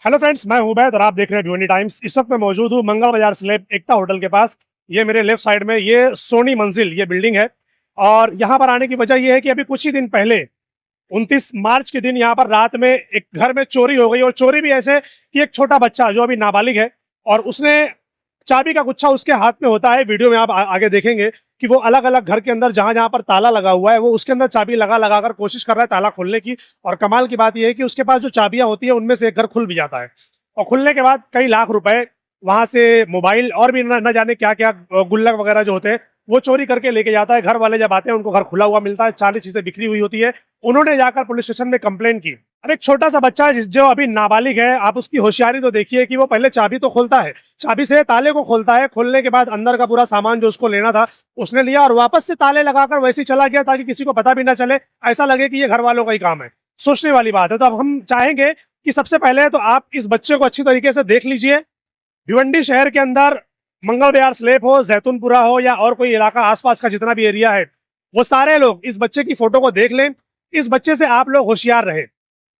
Hello friends, मैं हूं उबैद और आप देख रहे हैं भिवंडी टाइम्स। इस वक्त मैं मौजूद हूं मंगल बाजार स्लैब एकता होटल के पास। ये मेरे लेफ्ट साइड में ये सोनी मंजिल ये बिल्डिंग है। और यहाँ पर आने की वजह ये है कि अभी कुछ ही दिन पहले 29 मार्च के दिन यहाँ पर रात में एक घर में चोरी हो गई। और चोरी भी ऐसे कि एक छोटा बच्चा जो अभी नाबालिग है और उसने चाबी का गुच्छा उसके हाथ में होता है। वीडियो में आप आगे देखेंगे कि वो अलग अलग घर के अंदर जहां जहां पर ताला लगा हुआ है वो उसके अंदर चाबी लगा लगा कर कोशिश कर रहा है ताला खोलने की। और कमाल की बात यह है कि उसके पास जो चाबियां होती है उनमें से एक घर खुल भी जाता है। और खुलने के बाद कई लाख रुपए, वहां से मोबाइल और भी न जाने क्या क्या गुल्लक वगैरह जो होते हैं वो चोरी करके लेके जाता है। घर वाले जब आते हैं उनको घर खुला हुआ मिलता है, 40 चीजें बिखरी हुई होती है। उन्होंने जाकर पुलिस स्टेशन में कंप्लेन की। अब एक छोटा सा बच्चा है जो अभी नाबालिग है, आप उसकी होशियारी तो देखिए कि वो पहले चाबी तो खोलता है, चाबी से ताले को खोलता है, खोलने के बाद अंदर का पूरा सामान जो उसको लेना था उसने लिया और वापस से ताले लगाकर वैसे ही चला गया ताकि किसी को पता भी ना चले, ऐसा लगे कि ये घर वालों का ही काम है। सोचने वाली बात है। तो अब हम चाहेंगे कि सबसे पहले तो आप इस बच्चे को अच्छी तरीके से देख लीजिए। भिवंडी शहर के अंदर मंगल विहार स्लैब हो, जैतूनपुरा हो या और कोई इलाका आसपास का जितना भी एरिया है, वो सारे लोग इस बच्चे की फोटो को देख लें। इस बच्चे से आप लोग होशियार रहे,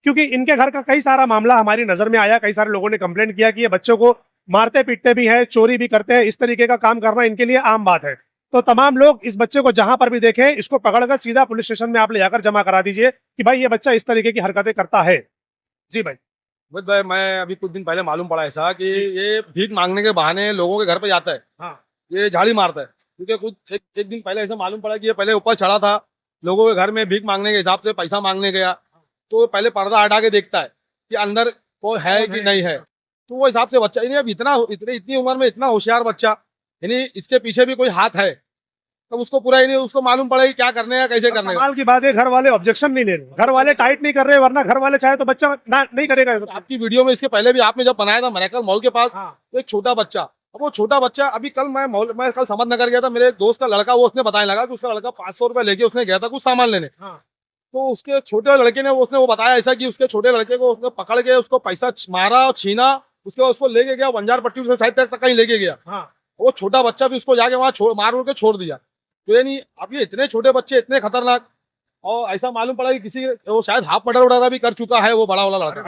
क्योंकि इनके घर का कई सारा मामला हमारी नजर में आया। कई सारे लोगों ने कंप्लेंट किया कि ये बच्चों को मारते पीटते भी हैं, चोरी भी करते हैं। इस तरीके का काम करना इनके लिए आम बात है। तो तमाम लोग इस बच्चे को जहां पर भी देखें इसको पकड़कर सीधा पुलिस स्टेशन में आप ले जाकर जमा करा दीजिए कि भाई ये बच्चा इस तरीके की हरकतें करता है। जी भाई। बस भाई, मैं अभी कुछ दिन पहले मालूम पड़ा ऐसा कि ये भीख मांगने के बहाने लोगों के घर पे जाता है। हाँ। ये झाड़ी मारता है। क्योंकि कुछ एक दिन पहले ऐसा मालूम पड़ा कि ये पहले ऊपर चढ़ा था, लोगों के घर में भीख मांगने के हिसाब से पैसा मांगने गया, तो पहले पर्दा हटा के देखता है कि अंदर कोई है कि नहीं है। तो वो हिसाब से बच्चा, यानी अब इतनी उम्र में इतना होशियार बच्चा, यानी इसके पीछे भी कोई हाथ है, तब उसको पूरा यानी उसको मालूम पड़ा कि क्या करने का, कैसे करने का। कमाल की बात है, घर वाले ऑब्जेक्शन नहीं ले रहे, घर वाले टाइट नहीं कर रहे, वरना घर वाले चाहे तो बच्चा नहीं करेगा। आपकी वीडियो में इसके पहले भी आपने जब बनाया था मरेकल मॉल के पास, हाँ। तो एक छोटा बच्चा, अब वो छोटा बच्चा अभी कल मैं कल समझ नगर गया था, मेरे दोस्त का लड़का, वो उसने बताने लगा कि उसका लड़का 500 रुपए लेके उसने गया था कुछ सामान लेने। हाँ। तो उसके छोटे लड़के ने उसने वो बताया ऐसा कि उसके छोटे लड़के को उसने पकड़ के उसको पैसा मारा और छीना, उसके बाद उसको लेके गया बंजार पट्टी से साइड तक कहीं लेके गया। हाँ। वो छोटा बच्चा भी उसको जाके वहां मार उड़ के छोड़ दिया। तो यानी अब ये इतने छोटे बच्चे इतने खतरनाक, और ऐसा मालूम पड़ा कि किसी वो शायद हाफ मर्डर वगैरह भी कर चुका है वो बड़ा वाला लड़का,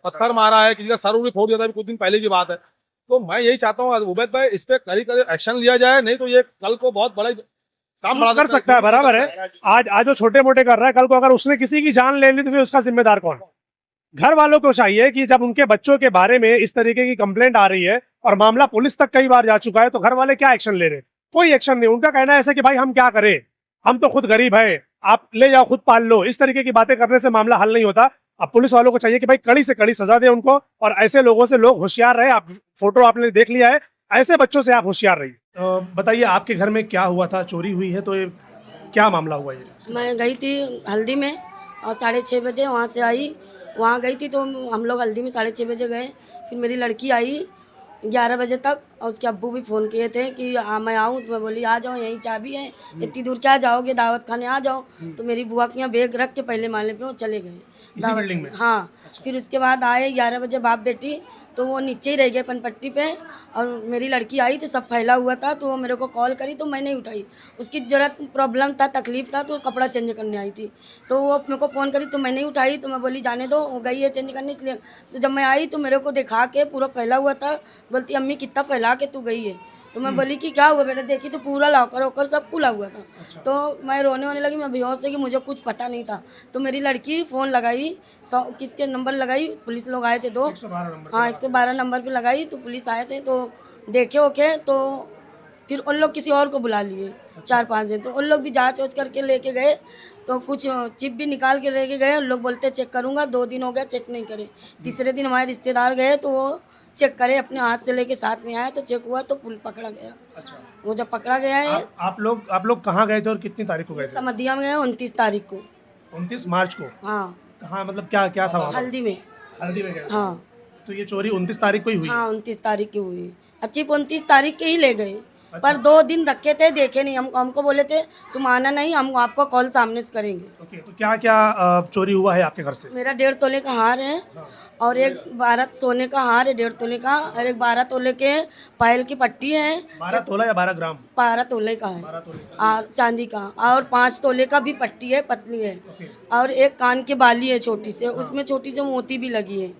पत्थर मारा है, किसी का सर भी फोड़ दिया था, अभी कुछ दिन पहले की बात है। तो मैं यही चाहता हूँ उबैद भाई, इस पे कड़ी एक्शन लिया जाए, नहीं तो ये कल को बहुत बड़ा काम बड़ा कर सकता है। बराबर है। आज वो छोटे मोटे कर रहा है, कल को अगर उसने किसी की जान ले ली तो फिर उसका जिम्मेदार कौन? घर वालों को चाहिए कि जब उनके बच्चों के बारे में इस तरीके की कंप्लेंट आ रही है और मामला पुलिस तक कई बार जा चुका है, तो घर वाले क्या एक्शन ले रहे? कोई एक्शन नहीं। उनका कहना है ऐसा कि भाई हम क्या करें, हम तो खुद गरीब है, आप ले जाओ खुद पाल लो। इस तरीके की बातें करने से मामला हल नहीं होता। अब पुलिस वालों को चाहिए कि भाई कड़ी से कड़ी सजा दे उनको, और ऐसे लोगों से लोग होशियार रहे। आप फोटो आपने देख लिया है, ऐसे बच्चों से आप होशियार रहिए। बताइए आपके घर में क्या हुआ था? चोरी हुई है तो ये क्या मामला हुआ? ये मैं गई थी हल्दी में और 6:30 बजे वहाँ से आई। वहाँ गई थी तो हम लोग हल्दी में 6:30 बजे गए। फिर मेरी लड़की आई 11 बजे तक, और उसके अब्बू भी फ़ोन किए थे कि हाँ मैं आऊँ। तो मैं बोली आ जाओ, यहीं चाबी है, इतनी दूर क्या जाओगे, दावत खाने आ जाओ। तो मेरी बुआ के यहाँ बैग रख के पहले माले पे वो चले गए इसी बिल्डिंग में? हाँ। फिर उसके बाद आए 11 बजे बाप बेटी, तो वो नीचे ही रह गए पनपट्टी पे। और मेरी लड़की आई तो सब फैला हुआ था, तो वो मेरे को कॉल करी तो मैं नहीं उठाई। उसकी ज़रूरत प्रॉब्लम था, तकलीफ था, तो कपड़ा चेंज करने आई थी। तो वो मेरे को फ़ोन करी तो मैं नहीं उठाई। तो मैं बोली जाने दो, वो गई है चेंज करने, इसलिए। तो जब मैं आई तो मेरे को दिखा के पूरा फैला हुआ था, बोलती अम्मी कितना फैला के तू गई है। तो मैं बोली कि क्या हुआ बेटा, देखी तो पूरा लॉकर वॉकर सब खुला हुआ था। अच्छा। तो मैं रोने होने लगी, मैं बेहोश थी कि मुझे कुछ पता नहीं था। तो मेरी लड़की फ़ोन लगाई, किसके नंबर लगाई, पुलिस लोग आए थे दो। 112 नंबर। हाँ 112 नंबर पे लगाई, तो पुलिस आए थे, तो देखे ओके। तो फिर उन लोग किसी और को बुला लिए 4-5 दिन। तो उन लोग भी जाँच वाँच करके लेके गए, तो कुछ चिप भी निकाल के लेके गए। उन लोग बोलते चेक करूँगा, 2 दिन हो गया चेक नहीं करे। तीसरे दिन हमारे रिश्तेदार गए तो वो चेक करे, अपने हाथ से लेके साथ में आया, तो चेक हुआ तो पुल पकड़ा गया। अच्छा। वो जब पकड़ा गया है, आप लोग कहाँ गए थे और कितनी तारीख को गए थे? समधिया में गए 29 तारीख को। 29 मार्च को? हाँ। कहाँ, मतलब क्या क्या था वहाँ पर? हल्दी में। हल्दी में गए थे? हाँ। तो ये चोरी 29 तारीख को ही हुई? हाँ 29 तारीख की हुई। अच्छी 29 तारीख के ही ले गए। पर 2 दिन रखे थे, देखे नहीं। हमको बोले थे तुम आना नहीं, हम आपको कॉल सामने से करेंगे। ओके, तो क्या क्या चोरी हुआ है आपके घर से? मेरा 1.5 तोले का हार है और एक 12 सोने का हार है 1.5 तोले का, और एक 12 तोले के पायल की पट्टी है। 12 तोला या 12 ग्राम? 12 तोले का है 12 तोले का। और चांदी का, और 5 तोले का भी पट्टी है, पतली है। ओके। और एक कान की बाली है छोटी से, उसमें छोटी से मोती भी लगी है।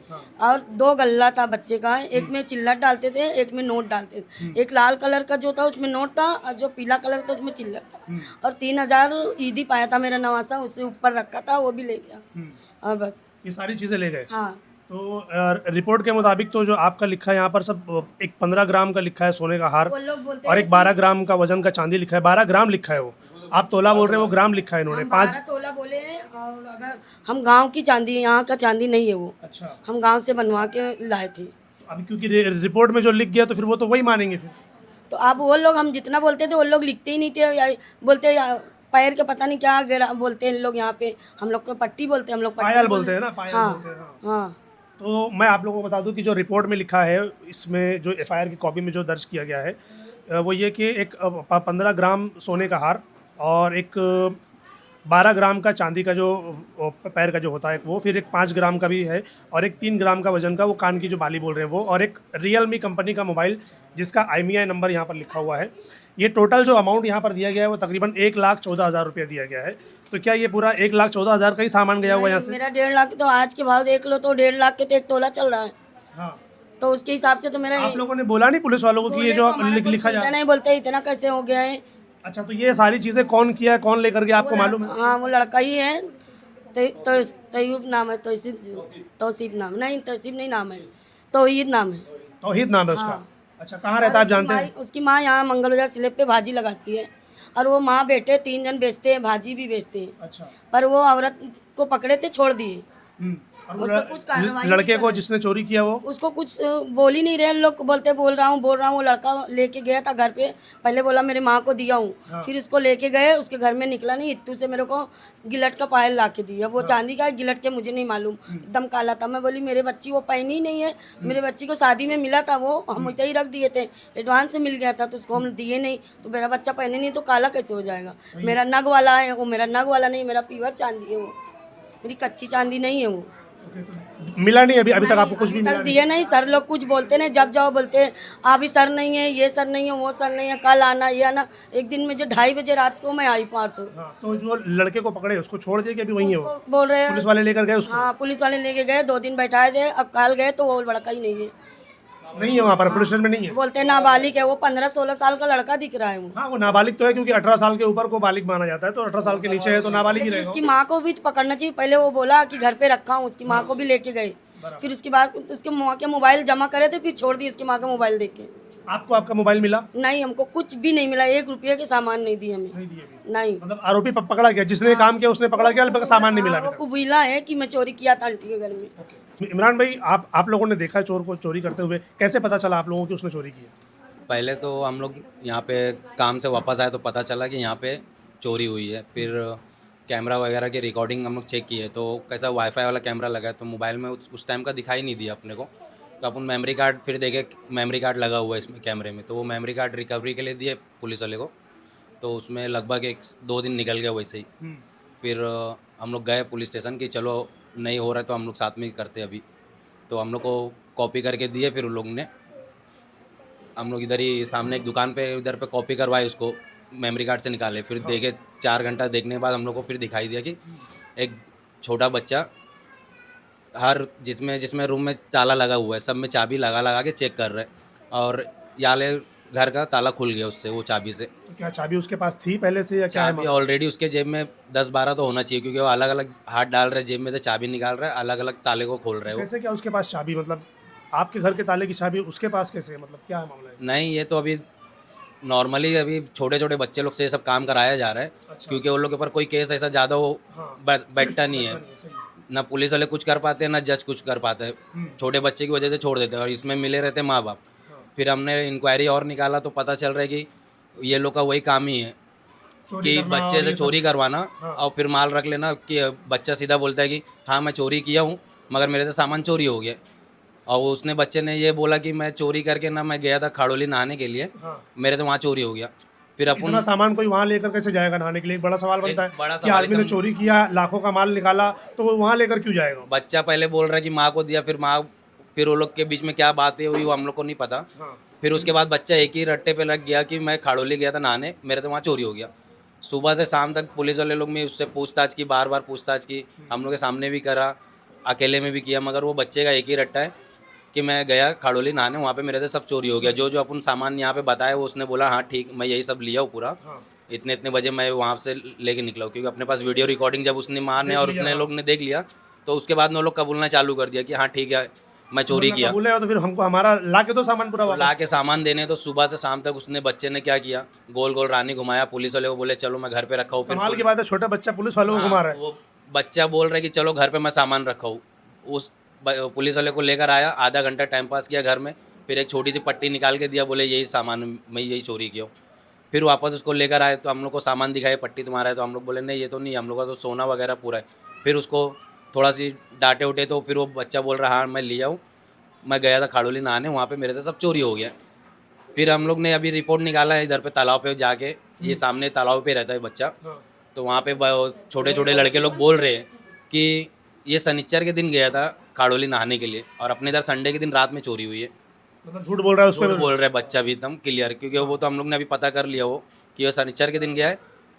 और 2 गल्ला था बच्चे का, एक में चिल्लर डालते थे, एक में नोट डालते थे। एक लाल कलर का जो था उसमें नोट था, और जो पीला कलर था उसमें चिल्लर था। और 3000 ईदी पाया था मेरा नवासा, उससे ऊपर रखा था, वो भी ले गया। और बस ये सारी चीजें ले गए। हाँ। तो रिपोर्ट के मुताबिक तो जो आपका लिखा है यहाँ पर सब एक 15 ग्राम का लिखा है सोने का हार, वो लोग बोलते और हैं एक 12 ग्राम का वजन का चांदी लिखा है। 12 ग्राम लिखा है वो, आप तोला बोल रहे हैं, वो ग्राम लिखा है इन्होंने। 12 तोला बोले हैं। और अगर हम गांव की चांदी, यहाँ का चांदी नहीं है वो, अच्छा, हम गांव से बनवा के लाए थे। अभी क्योंकि रिपोर्ट में जो लिख गया तो फिर वो तो वही मानेंगे फिर। तो अब वो लोग, हम जितना बोलते थे वो लोग लिखते ही नहीं थे, बोलते पैर के पता नहीं क्या बोलते हैं इन लोग यहाँ पे, हम लोग को पट्टी बोलते हैं, हम लोग पट्टी पायल बोलते हैं ना, पायल हाँ बोलते हैं, हाँ। हाँ। तो मैं आप लोगों को बता दूं कि जो रिपोर्ट में लिखा है, इसमें जो एफआईआर की कॉपी में जो दर्ज किया गया है, वो ये कि एक 15 ग्राम सोने का हार और एक 12 ग्राम का चांदी का जो पैर का जो होता है वो, फिर एक 5 ग्राम का भी है, और एक 3 ग्राम का वजन का वो कान की जो बाली बोल रहे हैं वो, और एक रियलमी कंपनी का मोबाइल जिसका IMEI नंबर यहाँ पर लिखा हुआ है। ये टोटल जो अमाउंट यहाँ पर दिया गया है वो तकरीबन 1,14,000 रुपये दिया गया है। तो क्या ये पूरा 1,14,000 का ही सामान गया हुआ है यहाँ से? मेरा 1.5 लाख, तो आज के भाव देख लो तो 1.5 लाख के तो 1 तोला चल रहा है। हाँ, तो उसके हिसाब से तो मेरा आप लोगों ने बोला नहीं पुलिस वालों को कि ये जो लिखा जा रहा है? नहीं बोलते इतना कैसे हो गया है। अच्छा, तो ये सारी चीज़ें कौन किया है, कौन लेकर गया, आपको मालूम है? हाँ, वो लड़का ही है। तैयूब नाम है, तौसीफ नाम नहीं, तौसीफ नहीं नाम है, तौहीद नाम है। तौहीद नाम है उसका? हाँ। अच्छा, कहाँ रहता है आप जानते हैं? उसकी माँ यहाँ मंगल बाजार स्लैब पे भाजी लगाती है, और वो माँ बेटे 3 जन बेचते हैं, भाजी भी बेचते हैं। अच्छा। पर वो औरत को पकड़े थे, छोड़ दिए। और उससे कुछ कार्रवाई लड़के नहीं को कर जिसने चोरी किया वो? उसको कुछ बोल ही नहीं रहे लोग, बोलते बोल रहा हूँ। वो लड़का लेके गया था घर पे, पहले बोला मेरे माँ को दिया हूँ। हाँ। फिर उसको लेके गए, उसके घर में निकला नहीं, इत्तू से मेरे को गिलट का पायल ला के दिया। वो चांदी का गिलट के मुझे नहीं मालूम, एकदम काला था। मैं बोली मेरे बच्ची वो पहनी ही नहीं है, मेरे बच्ची को शादी में मिला था, वो हम उसे ही रख दिए थे, एडवांस से मिल गया था, तो उसको हम दिए नहीं। तो मेरा बच्चा पहने नहीं तो काला कैसे हो जाएगा? मेरा नग वाला है वो, मेरा नग वाला नहीं, मेरा प्योर चांदी है वो, मेरी कच्ची चांदी नहीं है वो। मिला नहीं अभी तक आपको कुछ भी मिला तक दिए नहीं। सर लोग कुछ बोलते नहीं, जब जाओ बोलते हैं अभी सर नहीं है, ये सर नहीं है, वो सर नहीं है, कल आना, ये आना। एक दिन में जो 2:30 बजे रात को मैं आई 500। हाँ, तो जो लड़के को पकड़े उसको छोड़ दिए कि अभी वही है वो? बोल रहे हैं पुलिस वाले लेकर गए उसको? हाँ, पुलिस वाले लेके गए, 2 दिन बैठाए थे। अब कल गए तो वो लड़का ही नहीं है, नहीं है वहाँ पर, पुलिस स्टेशन में नहीं है। बोलते हैं नाबालिग है वो, 15-16 साल का लड़का दिख रहा है वो। हाँ, वो नाबालिग तो है क्योंकि 18 साल के ऊपर को बालिग माना जाता है, तो 18 साल के नीचे है तो नाबालिग ही लेकिन रहेगा। उसकी माँ को भी पकड़ना चाहिए। पहले वो बोला कि घर पे रखा हूँ, उसकी माँ को भी लेके गए। फिर उसके बाद उसके माँ के मोबाइल जमा करे थे, फिर छोड़ दी उसकी माँ का मोबाइल देख के। आपको आपका मोबाइल मिला? नहीं, हमको कुछ भी नहीं मिला, 1 रुपये के सामान नहीं दिए हमें। नहीं दिए अभी? नहीं। मतलब आरोपी पकड़ा गया, जिसने काम किया उसने पकड़ा गया, लेकिन सामान नहीं मिला वो अभी तक। कुबीला है कि मैं चोरी किया था आंटी के घर में। इमरान भाई, आप लोगों ने देखा चोर को चोरी करते हुए, कैसे पता चला आप लोगों को उसने चोरी की? पहले तो हम लोग यहाँ पे काम से वापस आए तो पता चला कि यहाँ पे चोरी हुई है। फिर कैमरा वगैरह की रिकॉर्डिंग हम लोग चेक किए तो कैसा वाईफाई वाला कैमरा लगा है, तो मोबाइल में उस टाइम का दिखाई नहीं दिया अपने को। तो अपन मेमोरी कार्ड फिर देखे, मेमोरी कार्ड लगा हुआ है इसमें कैमरे में, तो वो मेमोरी कार्ड रिकवरी के लिए दिए पुलिस वाले को। तो उसमें लगभग 1-2 दिन निकल गया वैसे ही। फिर हम लोग गए पुलिस स्टेशन कि चलो नहीं हो रहा है तो हम लोग साथ में ही करते अभी। तो हम लोग को कॉपी करके दिए, फिर उन लोग ने हम लोग इधर ही सामने एक दुकान पे इधर पे कॉपी करवाए, उसको मेमोरी कार्ड से निकाले। फिर देखे 4 घंटा देखने के बाद हम लोग को फिर दिखाई दिया कि एक छोटा बच्चा हर जिसमें रूम में ताला लगा हुआ है, सब में चाबी लगा के चेक कर रहे हैं, और याले घर का ताला खुल गया उससे, वो चाबी से। तो क्या चाबी उसके पास थी पहले से या क्या है? चाबी ऑलरेडी उसके जेब में 10-12 तो होना चाहिए, क्योंकि वो अलग अलग हाथ डाल रहे जेब में से चाबी निकाल रहा है, अलग अलग ताले को खोल रहे हैं वो। कैसे क्या उसके पास चाबी, मतलब आपके घर के ताले की चाबी उसके पास कैसे है, मतलब क्या है मामला है? नहीं, ये तो अभी नॉर्मली अभी छोटे छोटे बच्चे लोग से ये सब काम कराया जा रहा है। अच्छा। क्योंकि उन लोग के ऊपर कोई केस ऐसा ज़्यादा वो हाँ। बैठता नहीं है, सही है। ना पुलिस वाले कुछ कर पाते हैं ना जज कुछ कर पाते हैं। छोटे बच्चे की वजह से छोड़ देते हैं, और इसमें मिले रहते हैं माँ बाप। फिर हमने इंक्वायरी और निकाला तो पता चल रहा है कि ये लोग का वही काम ही है कि बच्चे से चोरी करवाना और फिर माल रख लेना। कि बच्चा सीधा बोलता है कि हाँ मैं चोरी किया हूँ, मगर मेरे से सामान चोरी हो गया। और उसने बच्चे ने ये बोला कि मैं चोरी करके ना, मैं गया था खाड़ोली नहाने के लिए, हाँ। मेरे से वहाँ चोरी हो गया। फिर अपन इतना सामान कोई वहाँ लेकर कैसे जाएगा नहाने के लिए? एक बड़ा सवाल बनता है बड़ा कि सवाल आदमी ने एकदम। चोरी किया, लाखों का माल निकाला, तो वो वहाँ लेकर क्यों जाएगा? बच्चा पहले बोल रहा है कि माँ को दिया, फिर माँ, फिर वो लोग के बीच में क्या बातें हुई वो हम लोग को नहीं पता। हाँ। फिर उसके बाद बच्चा एक ही रट्टे पे लग गया कि मैं खाड़ोली गया था नहाने, मेरे से वहाँ चोरी हो गया। सुबह से शाम तक पुलिस वाले लोग ने उससे पूछताछ की, बार बार पूछताछ की, हम लोग के सामने भी करा, अकेले में भी किया, मगर वो बच्चे का एक ही रट्टा है कि मैं गया खाड़ोली नहाने, वहाँ पे मेरे से सब चोरी हो गया। जो जो अपन सामान यहाँ पे बताया वो उसने बोला हाँ ठीक, मैं यही सब लिया हूँ पूरा, हाँ। इतने इतने बजे मैं वहाँ से लेके निकला हूँ। क्योंकि अपने पास वीडियो रिकॉर्डिंग जब उसने माँ ने देख और लिया, उसने हाँ। लोग ने देख लिया, तो उसके बाद में वो लोग कबूलना चालू कर दिया कि हाँ ठीक है मैं चोरी बोलना किया। कबूल है तो फिर हमको हमारा ला के तो सामान पूरा तो ला वापस। के सामान देने, तो सुबह से शाम तक उसने बच्चे ने क्या किया, गोल गोल रानी घुमाया। पुलिस वाले को बोले चलो मैं घर पे रखा हूँ। फिर कमाल की बात है, छोटा बच्चा पुलिस वालों को हाँ, घुमा रहा है। वो बच्चा बोल रहा है कि चलो घर पे मैं सामान रखा हूँ। उस पुलिस वाले को लेकर आया, आधा घंटा टाइम पास किया घर में, फिर एक छोटी सी पट्टी निकाल के दिया, बोले यही सामान मैं यही चोरी किया हूँ। फिर वापस उसको लेकर आए तो हम लोग को सामान दिखाए, पट्टी तुम्हारा है, तो हम लोग बोले नहीं ये तो नहीं, हम लोग का तो सोना वगैरह पूरा है। फिर उसको थोड़ा सी डांटे उठे, तो फिर वो बच्चा बोल रहा हाँ मैं लिया हूँ, मैं गया था खाड़ोली नहाने, वहाँ पे मेरे से सब चोरी हो गया। फिर हम लोग ने अभी रिपोर्ट निकाला है इधर पे तालाब पे जाके, ये सामने तालाब पे रहता है बच्चा, हाँ। तो वहाँ पे छोटे छोटे लड़के लोग बोल रहे हैं कि ये शनिचर के दिन गया था खाड़ोली नहाने के लिए, और अपने इधर संडे के दिन रात में चोरी हुई है। मतलब झूठ बोल रहा है उस झूठ पर। बोल रहा है बच्चा भी एकदम क्लियर, क्योंकि वो तो हम लोग ने अभी पता कर लिया वो कि वो शनिचर के दिन गया है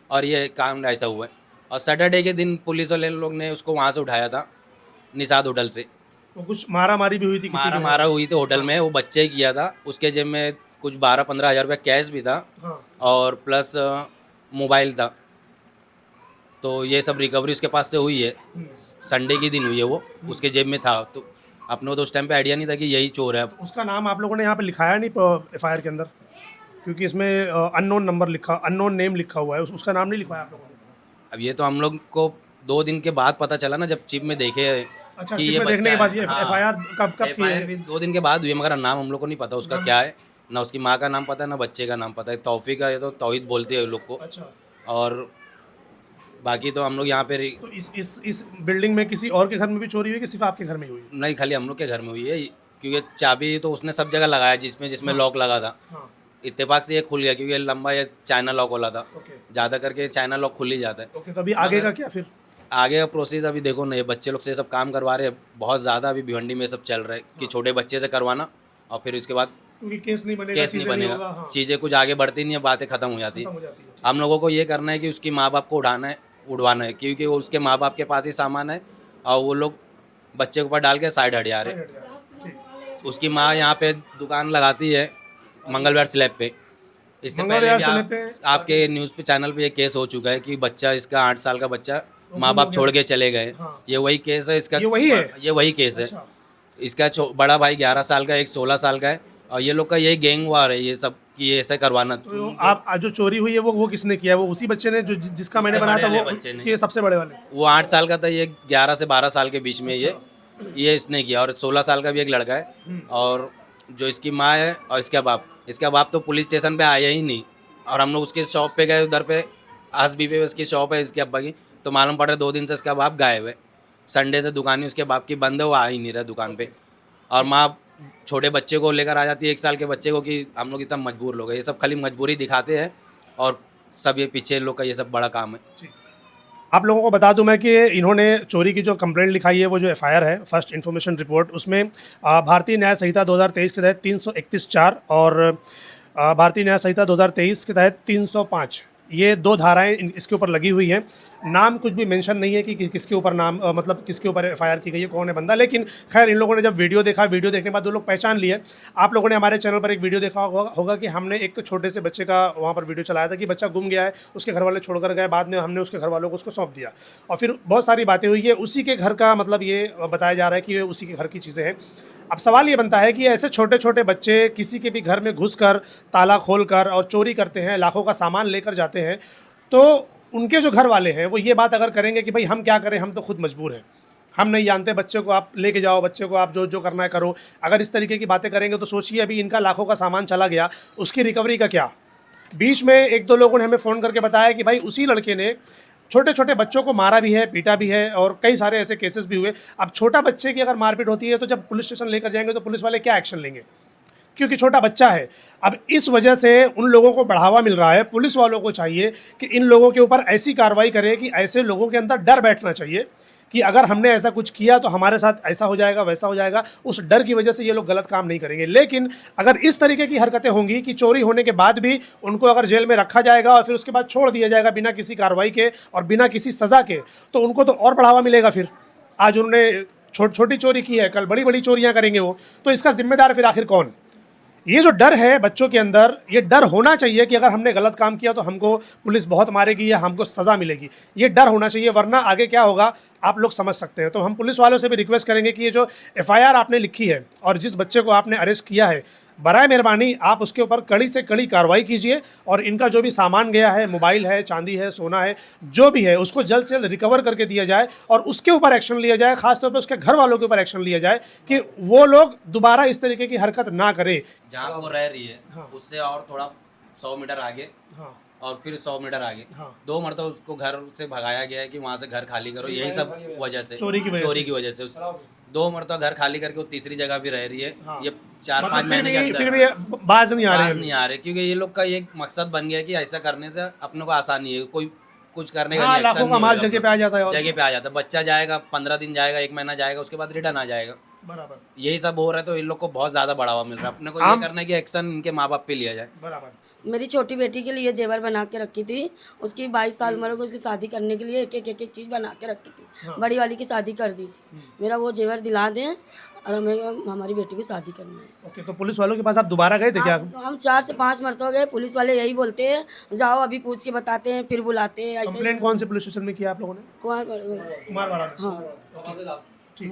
और ये काम ऐसा हुआ है। और सैटरडे के दिन पुलिस वाले लोग ने उसको वहाँ से उठाया था, निषाद होटल से। वो कुछ मारा मारी भी हुई थी किसी मारा के? मारा हुई थी होटल में, वो बच्चे ही किया था। उसके जेब में कुछ 12-15 हज़ार रुपया कैश भी था, हाँ। और प्लस मोबाइल था। तो ये सब रिकवरी उसके पास से हुई है, संडे के दिन हुई है, वो उसके जेब में था। तो अपने को तो उस टाइम पे आइडिया नहीं था कि यही चोर है। उसका नाम आप लोगों ने यहाँ पे लिखाया नहीं एफआईआर के अंदर? क्योंकि इसमें अननोन नंबर लिखा, अननोन नेम लिखा हुआ है, उसका नाम नहीं लिखवाया आप लोगों ने? अब ये तो हम लोग को 2 दिन के बाद पता चला ना, जब चिप में देखे अच्छा, कि चिप ये में देखने के बच्चा बाद ये है। हाँ, एफआईआर कब कब की एफआईआर है? भी 2 दिन के बाद हुई है, मगर नाम हम लोग को नहीं पता उसका क्या है, ना उसकी माँ का नाम पता है, ना बच्चे का नाम पता है। तौफीक का, ये तो तौहीद बोलते हैं लोग को। अच्छा, और बाकी तो हम लोग यहाँ पे तो इस बिल्डिंग में किसी और के घर में भी चोरी हुई कि सिर्फ आपके घर में ही हुई? नहीं, खाली हम लोग के घर में हुई है, क्योंकि चाबी तो उसने सब जगह लगाया जिसमें जिसमें लॉक लगा था। हाँ। इत्तेफाक से ये खुल गया, क्योंकि ये लंबा ये चाइना लॉक वाला था, ओके ज़्यादा करके चाइना लॉक खुल ही जाता है। ओके, तो अभी आगे का क्या फिर? आगे का प्रोसेस अभी देखो ना, ये बच्चे लोग से सब काम करवा रहे हैं, बहुत ज़्यादा अभी भिवंडी में सब चल रहा है कि छोटे बच्चे से करवाना, और फिर उसके बाद क्योंकि केस नहीं बनेगा, केस नहीं चीज़ें होगा, बनेगा, हाँ, चीज़ें कुछ आगे बढ़ती नहीं है, बातें ख़त्म हो जाती खत्म है। हो जाती है। हम लोगों को ये करना है कि उसकी माँ बाप को उड़वाना है, क्योंकि वो उसके माँ बाप के पास ही सामान है, और वो लोग बच्चे के ऊपर डाल के साइड हट जा रहे हैं। ठीक। उसकी माँ यहाँ पे दुकान लगाती है मंगलवार स्लैब पे। इससे पहले मंगलवार भी स्लैब पे आपके न्यूज़ पे चैनल पे ये केस हो चुका है कि बच्चा इसका 8 साल का बच्चा माँ बाप छोड़ के चले गए। हाँ। ये वही केस है इसका। ये वही है? ये वही केस है। अच्छा, इसका बड़ा भाई 11 साल का, एक 16 साल का है, और ये लोग का यही गैंग वार है ये सब कि ये ऐसे करवाना। तो आप आज जो चोरी हुई है वो किसने किया है? वो उसी बच्चे ने जो जिसका मैंने सबसे बनाया था बड़े वो वाले बच्चे ने। कि सबसे बड़े वाले? वो 8 साल का था, ये 11 से 12 साल के बीच में ये इसने किया, और 16 साल का भी एक लड़का है। और जो इसकी माँ है और इसका बाप तो पुलिस स्टेशन पे आया ही नहीं, और हम लोग उसके शॉप पे गए, उधर पे आसबी पे उसकी शॉप है इसके अब्बा की, तो मालूम पड़ रहा है 2 दिन से इसका बाप गायब है। संडे से दुकान ही उसके बाप की बंद है, वो आ ही नहीं रहा दुकान पे। और माँ छोटे बच्चे को लेकर आ जाती है, 1 साल के बच्चे को, कि हम लोग इतना मजबूर लोग हैं। ये सब खाली मजबूरी दिखाते हैं, और सब ये पीछे लोग का ये सब बड़ा काम है। आप लोगों को बता दूं मैं कि इन्होंने चोरी की जो कंप्लेंट लिखाई है, वो जो एफआईआर है, फर्स्ट इन्फॉर्मेशन रिपोर्ट, उसमें भारतीय न्याय संहिता 2023 के तहत 331(4) और भारतीय न्याय संहिता 2023 के तहत 305, ये 2 धाराएं इसके ऊपर लगी हुई हैं। नाम कुछ भी मेंशन नहीं है कि किसके ऊपर नाम मतलब किसके ऊपर एफआईआर की गई है, कौन है बंदा। लेकिन खैर, इन लोगों ने जब वीडियो देखा, वीडियो देखने के बाद वो लोग पहचान लिए। आप लोगों ने हमारे चैनल पर एक वीडियो देखा होगा कि हमने एक छोटे से बच्चे का वहाँ पर वीडियो चलाया था कि बच्चा गुम गया है, उसके घर वाले छोड़कर गए, बाद में हमने उसके घर वालों को उसको सौंप दिया, और फिर बहुत सारी बातें हुई है। उसी के घर का मतलब ये बताया जा रहा है कि ये उसी के घर की चीज़ें हैं। अब सवाल ये बनता है कि ऐसे छोटे छोटे बच्चे किसी के भी घर में घुसकर ताला खोलकर और चोरी करते हैं, लाखों का सामान लेकर जाते हैं, तो उनके जो घर वाले हैं वो ये बात अगर करेंगे कि भाई हम क्या करें, हम तो खुद मजबूर हैं, हम नहीं जानते, बच्चे को आप लेके जाओ, बच्चे को आप जो जो करना है करो, अगर इस तरीके की बातें करेंगे तो सोचिए अभी इनका लाखों का सामान चला गया, उसकी रिकवरी का क्या? बीच में 1-2 लोगों ने हमें फ़ोन करके बताया कि भाई उसी लड़के ने छोटे छोटे बच्चों को मारा भी है, पीटा भी है, और कई सारे ऐसे केसेस भी हुए। अब छोटा बच्चे की अगर मारपीट होती है तो जब पुलिस स्टेशन लेकर जाएंगे तो पुलिस वाले क्या एक्शन लेंगे, क्योंकि छोटा बच्चा है। अब इस वजह से उन लोगों को बढ़ावा मिल रहा है। पुलिस वालों को चाहिए कि इन लोगों के ऊपर ऐसी कार्रवाई करे कि ऐसे लोगों के अंदर डर बैठना चाहिए कि अगर हमने ऐसा कुछ किया तो हमारे साथ ऐसा हो जाएगा, वैसा हो जाएगा। उस डर की वजह से ये लोग गलत काम नहीं करेंगे। लेकिन अगर इस तरीके की हरकतें होंगी कि चोरी होने के बाद भी उनको अगर जेल में रखा जाएगा और फिर उसके बाद छोड़ दिया जाएगा बिना किसी कार्रवाई के और बिना किसी सज़ा के, तो उनको तो और बढ़ावा मिलेगा। फिर आज उन्होंने छोटी चोरी की है, कल बड़ी बड़ी चोरियां करेंगे वो, तो इसका जिम्मेदार फिर आखिर कौन? ये जो डर है बच्चों के अंदर, ये डर होना चाहिए कि अगर हमने गलत काम किया तो हमको पुलिस बहुत मारेगी या हमको सज़ा मिलेगी। ये डर होना चाहिए, वरना आगे क्या होगा आप लोग समझ सकते हैं। तो हम पुलिस वालों से भी रिक्वेस्ट करेंगे कि ये जो FIR आपने लिखी है और जिस बच्चे को आपने अरेस्ट किया है, बराए मेहरबानी आप उसके ऊपर कड़ी से कड़ी कार्रवाई कीजिए और इनका जो भी सामान गया है, मोबाइल है, चांदी है, सोना है, जो भी है, उसको जल्द से जल्द रिकवर करके दिया जाए और उसके ऊपर एक्शन लिया जाए। खासतौर पर उसके घर वालों के ऊपर एक्शन लिया जाए कि वो लोग दोबारा इस तरीके की हरकत ना करें। जहाँ वो रह रही है हाँ। उससे और थोड़ा 100 मीटर आगे हाँ और फिर 100 मीटर आगे हाँ 2 मरतबा उसको घर से भगाया गया है कि वहाँ से घर खाली करो। यही सब वजह से, चोरी की वजह से। 2 मरतबा घर खाली करके वो तीसरी जगह भी रह रही है। हाँ। ये 4-5 मतलब महीने के फिर अंदर भी बाज नहीं आ रहे बाज हैं। नहीं आ रहे, क्योंकि ये लोग का एक मकसद बन गया है कि ऐसा करने से अपने को आसानी है, कोई कुछ करने का हाँ, नहीं, लाखों action का नहीं माल होगा जगह पे आ जाता है और जगह पे आ जाता है। बच्चा जाएगा, 15 दिन जाएगा, 1 महीना जाएगा, उसके बाद रिटर्न आ जाएगा। बराबर यही सब हो रहा है, तो इन लोग को बहुत ज़्यादा बढ़ावा मिल रहा है। अपने को ये हम- करना है कि एक्शन इनके माँ बाप पे लिया जाए। बराबर। मेरी छोटी बेटी के लिए जेवर बना के रखी थी, उसकी 22 साल उम्र को उसकी शादी करने के लिए एक चीज़ बना के रखी थी। हाँ। बड़ी वाली की शादी कर दी थी। मेरा वो जेवर दिला दें और हमें हमारी बेटी की शादी करनी है। ओके, तो पुलिस वालों के पास आप दोबारा गए थे क्या? हम 4 से 5 मरतबा गए। पुलिस वाले यही बोलते हैं जाओ अभी पूछ के बताते हैं, फिर बुलाते हैं। ऐसे कंप्लेंट कौन से पुलिस स्टेशन में किया आप लोगों ने? कुमार कुमारवाड़ा में। हाँ ठीक।